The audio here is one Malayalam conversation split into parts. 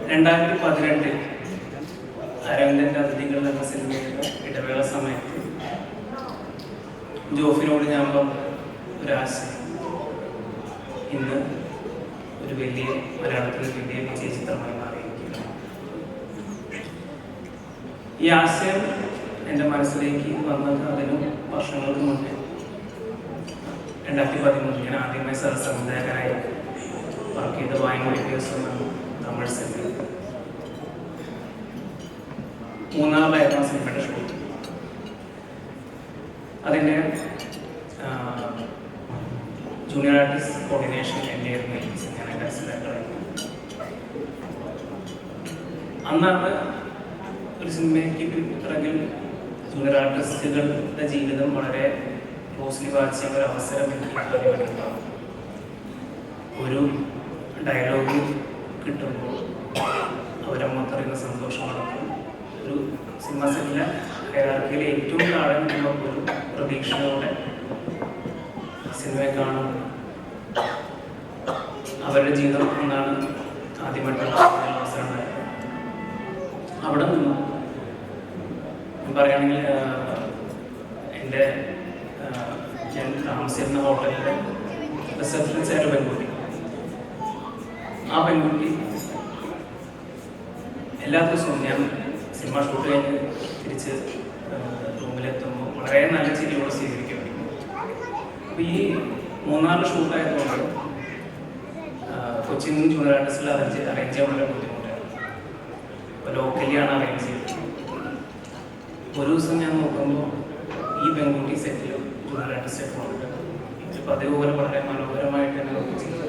2018 അരവിന്ദൻ്റെ അതിഥികൾ എന്ന സിനിമയുടെ ഇടവേള സമയത്ത് ജോഫിനോട് ഞാൻ പറഞ്ഞ ഒരാശയം, ഇന്ന് ഒരു വലിയ മലയാളത്തിൽ വലിയ വിജയ ചിത്രമായി മാറിയിരിക്കുകയാണ്. ഈ ആശയം എൻ്റെ മനസ്സിലേക്ക് വന്നത് അതിനും വർഷങ്ങൾക്ക് മുന്നേ 2013 ഞാൻ ആദ്യമായി സഹസംവിധായകനായി വർക്ക് ചെയ്ത വായനയുടെ ദിവസം തമിഴ് സിനിമ മൂന്നാറിലായിരുന്നു ആ സിനിമയുടെ ഷൂട്ട്. അതിൻ്റെ ജൂനിയർ ആർട്ടിസ്റ്റ് കോർഡിനേഷൻ എൻ്റെ ഞാൻ എൻ്റെ അസിസ്റ്റൻ്റായിരുന്നു. അന്നാണ് ഒരു സിനിമയ്ക്ക് പിറകിൽ ജൂനിയർ ആർട്ടിസ്റ്റുകളുടെ ജീവിതം വളരെ ക്ലോസ്ലി വായിച്ച ഒരു അവസരം എനിക്ക് ആദ്യമായിട്ടുണ്ടാകും. ഒരു ഡയലോഗ് കിട്ടുമ്പോൾ അവരെ മൊത്തറിയുന്ന സന്തോഷങ്ങളൊക്കെ ഒരു സിനിമ സെറ്റിലെ ഹൈറാർക്കിയിൽ ഏറ്റവും താഴെ നിൽക്കുമ്പോൾ ഒരു പ്രതീക്ഷയോടെ സിനിമയെ കാണും. അവരുടെ ജീവിതം എന്നാണ് ആദ്യമായിട്ടുള്ള അവസരം ഉണ്ടായത്. അവിടെ നിന്ന് പറയുകയാണെങ്കിൽ എൻ്റെ ഞാൻ താമസിച്ചിരുന്ന ഹോട്ടലിലെ റിസപ്ഷനിസ്റ്റ് ആയിട്ട് പെൺകുട്ടി, ആ പെൺകുട്ടി എല്ലാ ദിവസവും ഞാൻ സിനിമ ഷൂട്ട് കഴിഞ്ഞ് തിരിച്ച് റൂമിലെത്തുമ്പോൾ വളരെ നല്ല ചിരിയോടെ സ്വീകരിക്കും. അപ്പോൾ ഈ മൂന്നാറിൽ ഷൂട്ടായതുകൊണ്ട് കൊച്ചിയിൽ നിന്ന് ജൂനിയർ ആർട്ടിസ്റ്റിൽ അറേഞ്ച് ചെയ്യാൻ വളരെ ബുദ്ധിമുട്ടായിരുന്നു. അപ്പോൾ ലോക്കലിയാണ് അറേഞ്ച് ചെയ്തത്. ഒരു ദിവസം ഞാൻ നോക്കുമ്പോൾ ഈ പെൺകുട്ടി സെറ്റിൽ ജൂനിയർ ആർട്ടിസ്റ്റ് കൊണ്ട് പതിവ് പോലെ വളരെ മനോഹരമായിട്ട് തന്നെ ചെയ്തു.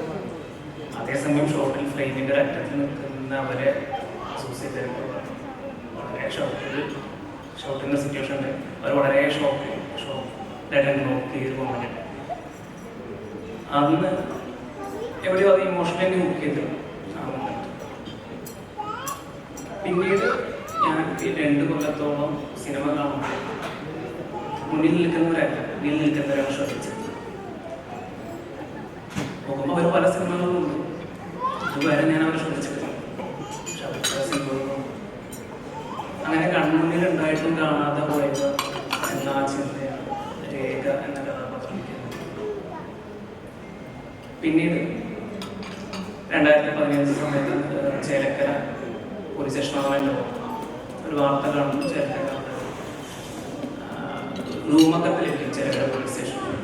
അതേസമയം ഷോട്ടിൽ ഫ്രെയിമിൻ്റെ ഒരു അറ്റത്ത് നിൽക്കുന്നവരെ അസോസിയേറ്റ് ചെയ്യുമ്പോൾ വളരെ ഷോട്ടിൻ്റെ സിറ്റുവേഷൻ ഉണ്ട്. അവർ വളരെ ഷോക്ക് നോക്കി പോകാൻ അന്ന് എവിടെയോ അത് ഇമോഷണലി ഹുക്ക് ചെയ്ത് പിന്നീട് ഞാൻ 2 കൊല്ലത്തോളം സിനിമ കാണുമ്പോൾ മുന്നിൽ നിൽക്കുന്നവരാണ് ശ്രദ്ധിച്ചത്. നോക്കുമ്പോൾ അവർ പല സിനിമകളുമുണ്ട്, ഇതുവരെ ഞാൻ അവരെ ശ്രദ്ധിച്ചിട്ടില്ല. പക്ഷെ അവർ പല സിനിമകളും അങ്ങനെ കൺമുന്നിൽ ഉണ്ടായിട്ടും കാണാതെ പോയത് എന്ന ചിന്തയാണ് രേഖ എന്ന കഥാപാത്രം. പിന്നീട് 2015 സമയത്ത് ചേലക്കര പോലീസ് സ്റ്റേഷനിലോ ഒരു വാർത്ത കാണുന്നു. ചേലക്കര റൂമൊക്കെ ലഭിക്കും ചേലക്കര പോലീസ് സ്റ്റേഷനിൽ.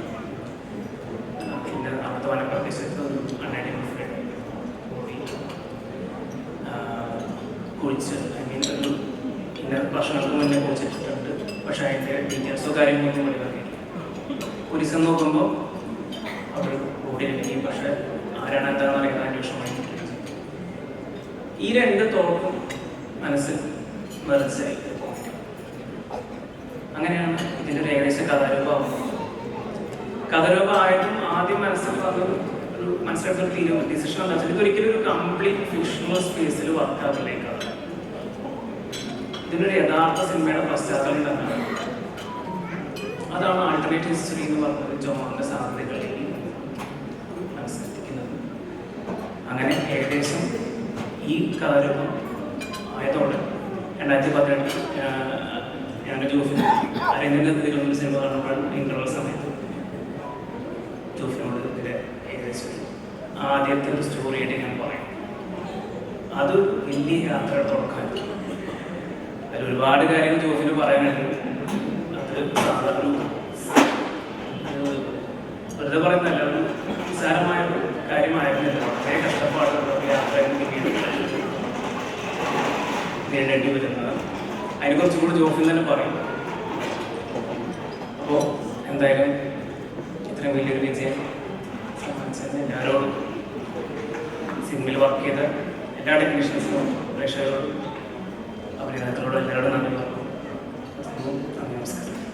പിന്നെ അവിടുത്തെ വനപ്രദേശത്ത് ഒരു അൺഐഡന്റിഫൈഡ് ബോഡി കുഴിച്ച് ഒരു വർഷങ്ങൾക്ക് മുന്നേ കുറിച്ചിട്ടുണ്ട്. പക്ഷെ അതിൻ്റെ ഡീറ്റെയിൽസോ കാര്യങ്ങളൊന്നും വെളിവാക്കിയില്ല. പോലീസ് നോക്കുമ്പോൾ അവർ ബോഡി ലഭിക്കും, പക്ഷെ ആരാണ് എന്താണെന്ന് അറിയാൻ അന്വേഷണമായി. ഈ 2 തോട്ടും മനസ്സിൽ നിറച്ചായി. അങ്ങനെയാണ് ഇതിൻ്റെ ഒരു ഏകദേശം കഥാരൂപമായിട്ടും ആദ്യം മനസ്സിൽ വന്നത് ഒരു മനസ്സിലാക്കുന്ന ഡിസിഷൻ എന്താ വെച്ചാൽ ഇതൊരിക്കലും ഒരു കംപ്ലീറ്റ് ഫിക്ഷണൽ സ്പേസിൽ വർക്കാവില്ലേക്കാണ്. ഇതിനൊരു യഥാർത്ഥ സിനിമയുടെ പശ്ചാത്തലം തന്നെയാണ്. അതാണ് ആൾട്ടർനേറ്റ് ഹിസ്റ്ററി എന്ന് പറഞ്ഞത് ജോണിൻ്റെ സാധ്യതകളിൽ മനസ്സിലെത്തിക്കുന്നത്. അങ്ങനെ ഏകദേശം ഈ കഥാരൂപം ആയതോടെ 2018 ഞാൻ ജോഫിന് അരവിന്ദൻ്റെ തിരുവനന്തപുരം സിനിമ കാണുമ്പോൾ ഇൻ്റർവൽ സമയത്ത് ജോഫിനോട് ഇതിൻ്റെ ഏകദേശം ആദ്യത്തെ ഒരു സ്റ്റോറിയായിട്ട് ഞാൻ പറയും. അത് വലിയ യാത്രയുടെ തുടക്കമായിരുന്നു. അതിൽ ഒരുപാട് കാര്യങ്ങൾ ജോഫിന് പറയാനുണ്ട്. അത് സാധാരണ വെറുതെ പറയുന്നതല്ല, ഒരു നിസ്സാരമായ കാര്യമായിരുന്നില്ല. വളരെ കഷ്ടപ്പാടുള്ള യാത്രയും പിന്നീട് നേരിടേണ്ടി വരുന്നത്. അതിനെ കുറച്ചും കൂടി ജോഫിൻ തന്നെ പറയും. അപ്പോൾ എന്തായാലും ഇത്രയും വലിയൊരു വിജയം സമ്മാനിച്ചതിന് എല്ലാവരോടും, സിനിമയിൽ വർക്ക് ചെയ്ത എല്ലാ ടെക്നീഷ്യൻസിനും, പ്രേക്ഷകരോടും, അഭിനേതാക്കളോടും എല്ലാവരോടും നന്ദി പറഞ്ഞു. നമസ്കാരം.